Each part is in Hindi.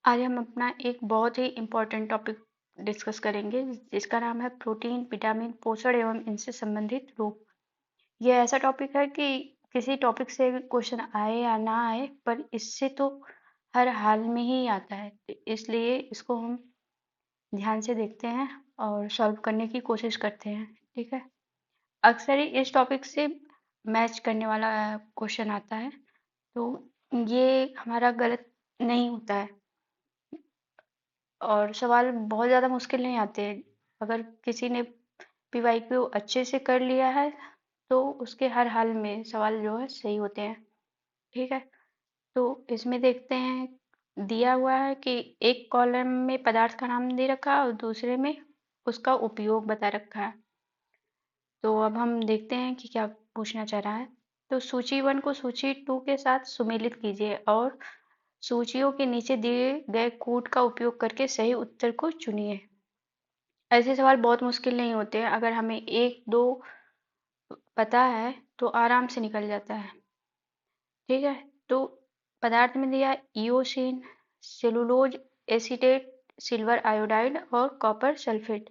आज हम अपना एक बहुत ही इम्पोर्टेंट टॉपिक डिस्कस करेंगे जिसका नाम है प्रोटीन, विटामिन, पोषण एवं इनसे संबंधित रोग। यह ऐसा टॉपिक है कि किसी टॉपिक से क्वेश्चन आए या ना आए पर इससे तो हर हाल में ही आता है, तो इसलिए इसको हम ध्यान से देखते हैं और सॉल्व करने की कोशिश करते हैं। ठीक है। अक्सर ही इस टॉपिक से मैच करने वाला क्वेश्चन आता है, तो ये हमारा गलत नहीं होता है और सवाल बहुत ज़्यादा मुश्किल नहीं आते। अगर किसी ने पीवाईक्यू अच्छे से कर लिया है तो उसके हर हाल में सवाल जो है सही होते हैं। ठीक है। तो इसमें देखते हैं, दिया हुआ है कि एक कॉलम में पदार्थ का नाम दे रखा है और दूसरे में उसका उपयोग बता रखा है। तो अब हम देखते हैं कि क्या पूछना चाह रहा है। तो सूची 1 को सूची 2 के साथ सुमेलित कीजिए और सूचियों के नीचे दिए गए कोड का उपयोग करके सही उत्तर को चुनिए। ऐसे सवाल बहुत मुश्किल नहीं होते हैं, अगर हमें एक दो पता है तो आराम से निकल जाता है। ठीक है। तो पदार्थ में दिया eosin, cellulose acetate, silver iodide और कॉपर सल्फेट।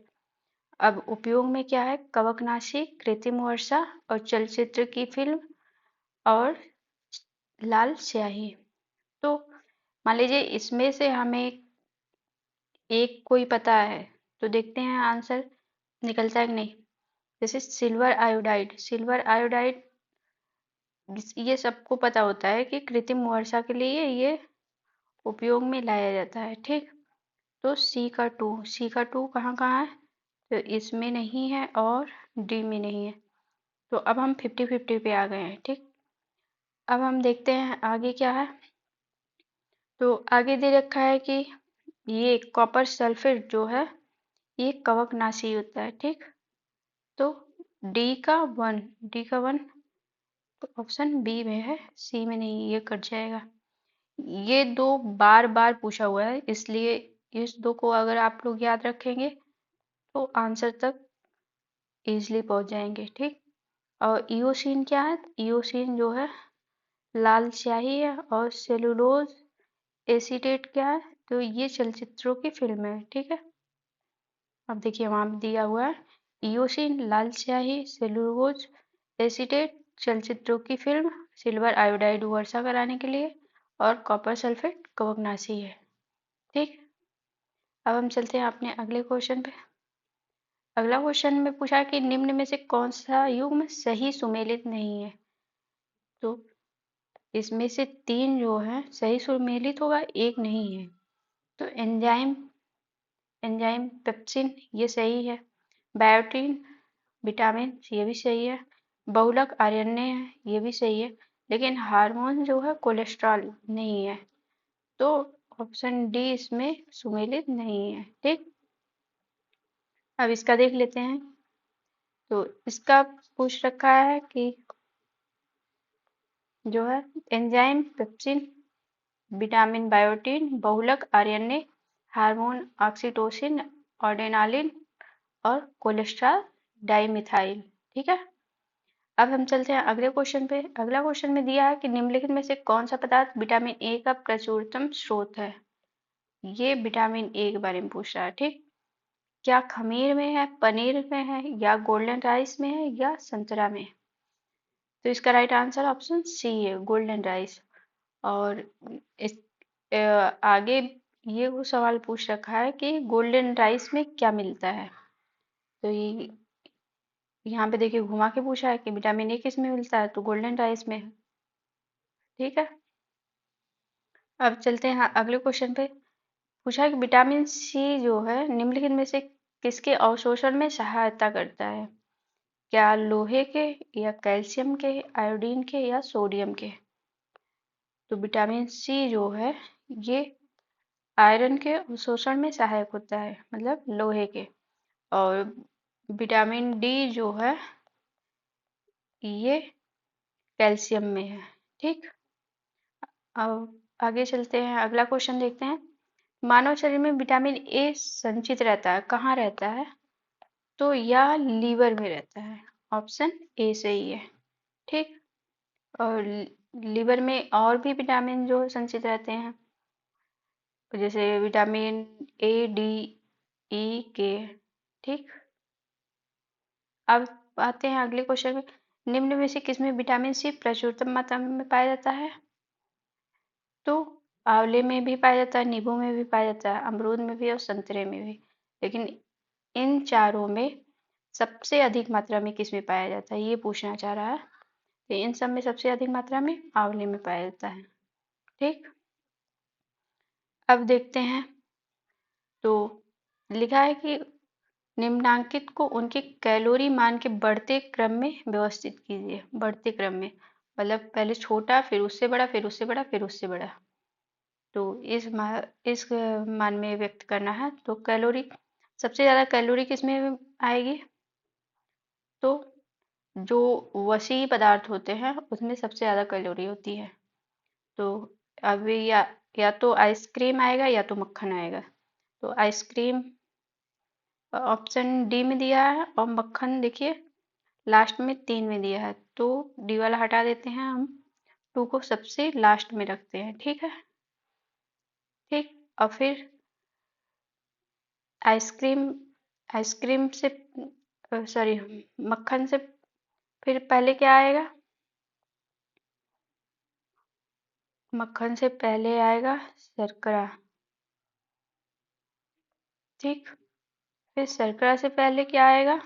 अब उपयोग में क्या है, कवकनाशी, कृत्रिम वर्षा और चलचित्र की फिल्म और लाल स्याही। तो मान लीजिए इसमें से हमें एक कोई पता है, तो देखते हैं आंसर निकलता है कि नहीं। जैसे सिल्वर आयोडाइड, सिल्वर आयोडाइड ये सबको पता होता है कि कृत्रिम वर्षा के लिए ये उपयोग में लाया जाता है। ठीक। तो सी का टू कहाँ कहाँ है, तो इसमें नहीं है और डी में नहीं है। तो अब हम 50-50 पे आ गए हैं। ठीक। अब हम देखते हैं आगे क्या है। तो आगे दे रखा है कि ये कॉपर सल्फेट जो है ये कवकनाशी होता है। ठीक। तो डी का वन तो ऑप्शन बी में है, सी में नहीं, ये कट जाएगा। ये दो बार बार पूछा हुआ है, इसलिए इस दो को अगर आप लोग याद रखेंगे तो आंसर तक इजीली पहुंच जाएंगे। ठीक। और इओसिन क्या है, इओसिन जो है लाल स्याही है और सेलुलोज एसीटेट क्या है, तो ये चलचित्रों की फिल्म है। ठीक है। अब देखिए वहां पे दिया हुआ है इओसिन लाल स्याही, सेलुलोज एसीटेट चलचित्रों की फिल्म, सिल्वर आयोडाइड वर्षा कराने के लिए और कॉपर सल्फेट कवकनाशी है। ठीक। अब हम चलते हैं अपने अगले क्वेश्चन पे। अगला क्वेश्चन में पूछा कि निम्न में से कौन सा युग्म सही सुमेलित नहीं है। तो इसमें से 3 जो है सही सुमेलित होगा, एक नहीं है। तो एंजाइम एंजाइम पेप्सिन ये सही है। बायोटिन विटामिन ये भी सही है। बहुलक आर्यन्य है ये भी सही है। लेकिन हार्मोन जो है कोलेस्ट्रॉल नहीं है। तो ऑप्शन डी इसमें सुमेलित नहीं है। ठीक। अब इसका देख लेते हैं। तो इसका पूछ रखा है कि जो है एंजाइम पेप्सिन, विटामिन बायोटिन, बहुलक आर्यन्य, हार्मोन ऑक्सीटोसिन, एड्रेनालिन और कोलेस्ट्रॉल डाइमिथाइल। ठीक है। अब हम चलते हैं अगले क्वेश्चन पे। अगला क्वेश्चन में दिया है कि निम्नलिखित में से कौन सा पदार्थ विटामिन ए का प्रचुरतम स्रोत है। ये विटामिन ए के बारे में पूछ रहा है। ठीक। क्या खमीर में है, पनीर में है या गोल्डन राइस में है या संतरा में। तो इसका राइट आंसर ऑप्शन सी है, गोल्डन राइस। और इस आगे ये वो सवाल पूछ रखा है कि गोल्डन राइस में क्या मिलता है। तो ये यहाँ पे देखिए घुमा के पूछा है कि विटामिन ए किस में मिलता है, तो गोल्डन राइस में है। ठीक है। अब चलते हैं अगले क्वेश्चन पे। पूछा है कि विटामिन सी जो है निम्नलिखित में से किसके अवशोषण में सहायता करता है। क्या लोहे के या कैल्शियम के, आयोडीन के या सोडियम के। तो विटामिन सी जो है ये आयरन के अवशोषण में सहायक होता है, मतलब लोहे के। और विटामिन डी जो है ये कैल्शियम में है। ठीक। अब आगे चलते हैं, अगला क्वेश्चन देखते हैं। मानव शरीर में विटामिन ए संचित रहता है, कहाँ रहता है, तो यह लीवर में रहता है। ऑप्शन ए सही है। ठीक। और लीवर में और भी विटामिन जो संचित रहते हैं, जैसे विटामिन ए, डी, ई, के। ठीक। अब आते हैं अगले क्वेश्चन में। निम्न में से किसमें विटामिन सी प्रचुरतम मात्रा में पाया जाता है? तो आंवले में भी पाया जाता है, नींबू में भी पाया जाता है, अमरूद में भी और संतरे में भी। लेकिन इन चारों में सबसे अधिक मात्रा में किसमें पाया जाता है, ये पूछना चाह रहा है। तो इन सब में सबसे अधिक मात्रा में आंवले में पाया जाता है। ठीक। अब देखते हैं। तो लिखा है कि निम्नांकित को उनके कैलोरी मान के बढ़ते क्रम में व्यवस्थित कीजिए। बढ़ते क्रम में मतलब पहले छोटा, फिर उससे बड़ा, फिर उससे बड़ा, फिर उससे बड़ा। तो इस मान में व्यक्त करना है। तो कैलोरी, सबसे ज्यादा कैलोरी किस में आएगी? तो जो वसी पदार्थ होते हैं उसमें सबसे ज्यादा कैलोरी होती है। तो अभी या तो आइसक्रीम आएगा या तो मक्खन आएगा। तो आइसक्रीम ऑप्शन डी में दिया है, और मक्खन देखिए लास्ट में 3 में दिया है। तो डी वाला हटा देते हैं हम, 2 को सबसे लास्ट में रखते हैं। ठीक है। ठीक। और फिर आइसक्रीम, आइसक्रीम से सॉरी, मक्खन से फिर पहले क्या आएगा? मक्खन से पहले आएगा शर्करा। ठीक। फिर शर्करा से पहले क्या आएगा?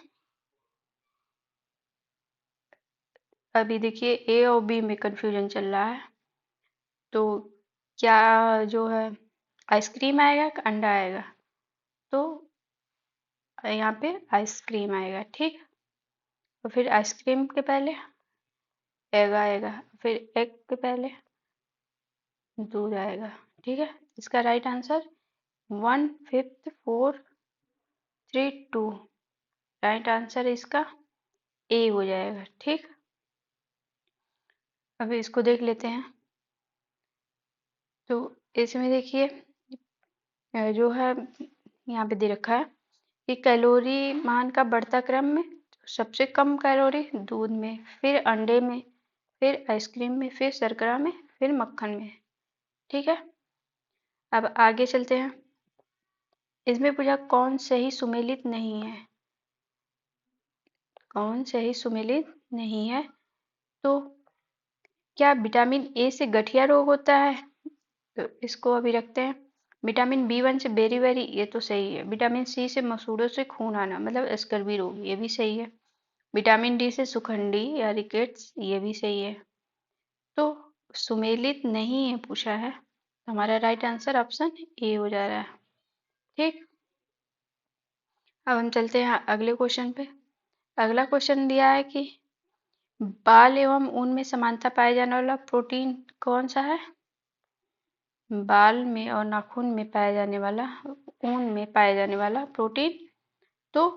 अभी देखिए ए और बी में कंफ्यूजन चल रहा है। तो क्या जो है, आइसक्रीम आएगा कि अंडा आएगा? तो यहाँ पे आइसक्रीम आएगा। ठीक। और फिर आइसक्रीम के पहले एग आएगा, फिर एग के पहले दूध आएगा। ठीक है। इसका राइट आंसर 15432, राइट आंसर इसका ए हो जाएगा। ठीक। अभी इसको देख लेते हैं। तो इसमें देखिए जो है यहाँ पे दे रखा है कि कैलोरी मान का बढ़ता क्रम में सबसे कम कैलोरी दूध में, फिर अंडे में, फिर आइसक्रीम में, फिर शर्करा में, फिर मक्खन में। ठीक है। अब आगे चलते हैं। इसमें पूछा कौन सही सुमेलित नहीं है? कौन सही सुमेलित नहीं है? तो क्या विटामिन ए से गठिया रोग होता है? तो इसको अभी रखते हैं। विटामिन बी 1 से बेरी, ये तो सही है। विटामिन सी से मसूड़ों से खून आना मतलब स्कर्वी रोग, ये भी सही है। विटामिन डी से सुखंडी या रिकेट्स, ये भी सही है। तो सुमेलित नहीं है पूछा है, तो हमारा राइट आंसर ऑप्शन ए हो जा रहा है। ठीक। अब हम चलते हैं अगले क्वेश्चन पे। अगला क्वेश्चन दिया है कि बाल एवं ऊन में समानता पाए जाने वाला प्रोटीन कौन सा है? बाल में और नाखून में पाया जाने वाला, ऊन में पाया जाने वाला प्रोटीन तो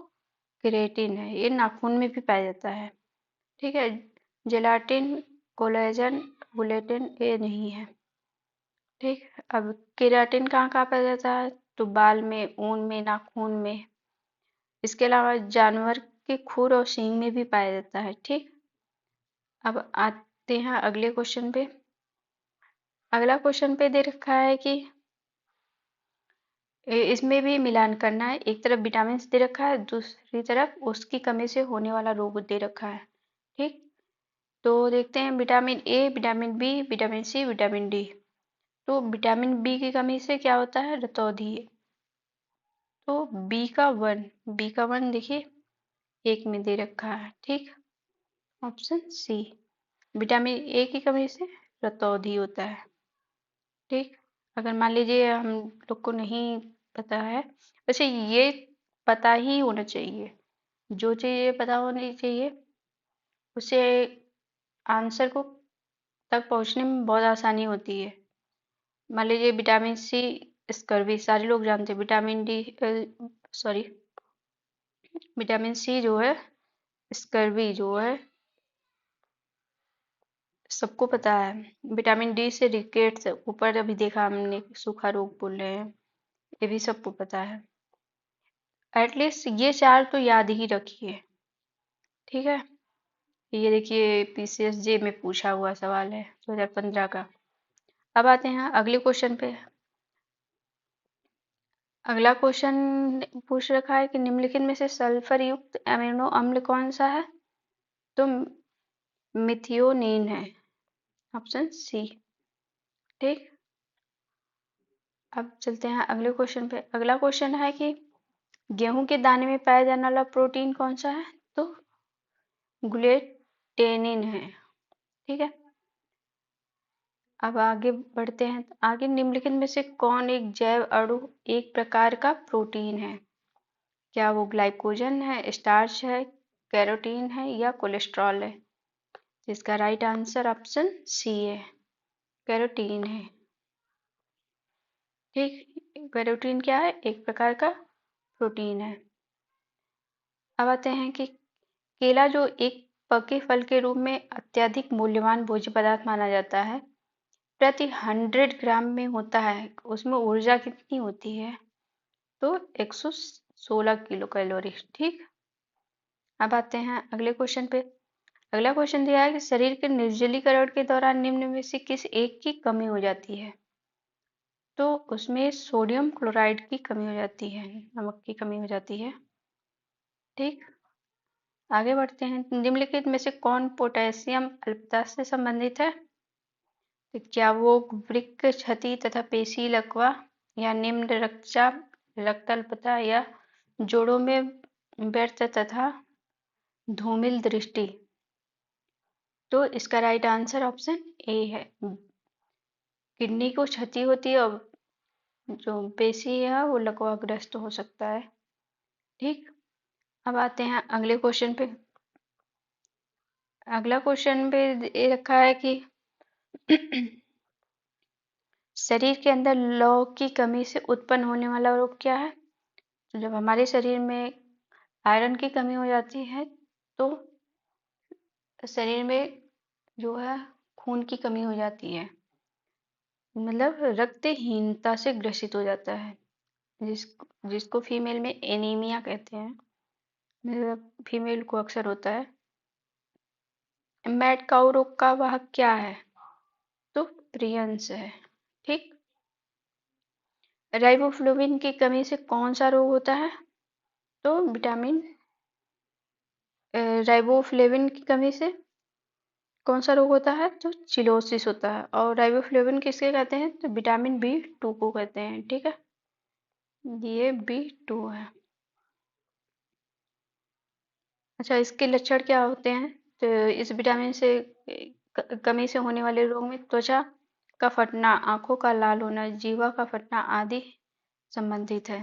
केराटिन है। ये नाखून में भी पाया जाता है। ठीक है। जेलाटिन, कोलेजन, बुलेटिन ये नहीं है। ठीक। अब केराटिन कहाँ कहाँ पाया जाता है? तो बाल में, ऊन में, नाखून में। इसके अलावा जानवर के खुर और सींग में भी पाया जाता है। ठीक। अब आते हैं अगले क्वेश्चन पे। अगला क्वेश्चन पे दे रखा है कि इसमें भी मिलान करना है। एक तरफ विटामिन दे रखा है, दूसरी तरफ उसकी कमी से होने वाला रोग दे रखा है। ठीक। तो देखते हैं vitamin A, vitamin B, vitamin C, vitamin D. तो विटामिन बी की कमी से क्या होता है? रतौंधी। तो बी का वन देखिए एक में दे रखा है। ठीक। Option C. विटामिन ए की कमी से रतौंधी होता है। ठीक। अगर मान लीजिए हम लोग को नहीं पता है, वैसे ये पता ही होना चाहिए। जो चीज़ पता होनी चाहिए उससे आंसर को तक पहुंचने में बहुत आसानी होती है। मान लीजिए विटामिन सी स्कर्वी सारे लोग जानते हैं। Vitamin D, sorry, vitamin C जो है स्कर्वी जो है सबको पता है। विटामिन डी से रिकेट्स, ऊपर अभी देखा हमने सूखा रोग बोल रहे हैं, ये भी सबको पता है। एटलीस्ट ये चार तो याद ही रखिए। ठीक है। ये देखिए पीसीएसजे में पूछा हुआ सवाल है 2015 का। अब आते हैं अगले क्वेश्चन पे। अगला क्वेश्चन पूछ रखा है कि निम्नलिखित में से सल्फर युक्त अमीनो अम्ल कौन सा है? तो मिथियोनीन है, ऑप्शन सी। ठीक, अब चलते हैं अगले क्वेश्चन पे। अगला क्वेश्चन है कि गेहूं के दाने में पाया जाने वाला प्रोटीन कौन सा है? तो ग्लूटेनिन है। ठीक है, अब आगे बढ़ते हैं। आगे निम्नलिखित में से कौन एक जैव अणु एक प्रकार का प्रोटीन है? क्या वो ग्लाइकोजन है, स्टार्च है, कैरोटीन है या कोलेस्ट्रॉल है? इसका राइट आंसर ऑप्शन सी है, कैरोटीन है। ठीक, कैरोटीन क्या है? एक प्रकार का प्रोटीन है। अब आते हैं कि केला जो एक पके फल के रूप में अत्यधिक मूल्यवान भोज्य पदार्थ माना जाता है, प्रति 100 ग्राम में होता है, उसमें ऊर्जा कितनी होती है? तो 116 किलो कैलोरी। ठीक, अब आते हैं अगले क्वेश्चन पे। अगला क्वेश्चन दिया है कि शरीर के निर्जलीकरण के दौरान निम्न में से किस एक की कमी हो जाती है? तो उसमें सोडियम क्लोराइड की कमी हो जाती है, नमक की कमी हो जाती है। ठीक, आगे बढ़ते हैं। निम्नलिखित में से कौन पोटेशियम अल्पता से संबंधित है? तो क्या वो वृक्क क्षति तथा पेशी लकवा या निम्न रक्तचाप, रक्त अल्पता या जोड़ों में व्यर्थ तथा धूमिल दृष्टि? तो इसका राइट आंसर ऑप्शन ए है, किडनी को क्षति होती है और जो पेशी है वो लकवाग्रस्त हो सकता है। ठीक, अब आते हैं अगले क्वेश्चन पे। अगला क्वेश्चन पे ये रखा है कि शरीर के अंदर लौह की कमी से उत्पन्न होने वाला रोग क्या है? तो जब हमारे शरीर में आयरन की कमी हो जाती है तो शरीर में जो है खून की कमी हो जाती है, मतलब रक्तहीनता से ग्रसित हो जाता है, जिस जिसको फीमेल में एनीमिया कहते हैं, मतलब फीमेल को अक्सर होता है। मैड काउ रोग का वाहक क्या है? तो प्रियंस है। ठीक, राइबोफ्लोविन की कमी से कौन सा रोग होता है? तो विटामिन राइबोफ्लेविन की कमी से कौन सा रोग होता है? तो चिलोसिस होता है। और राइबोफ्लेविन किसके कहते हैं? तो विटामिन B2 को कहते हैं। ठीक है, ये B2 है। अच्छा, इसके लक्षण क्या होते हैं? तो इस विटामिन से कमी से होने वाले रोग में त्वचा का फटना, आंखों का लाल होना, जीवा का फटना आदि संबंधित है।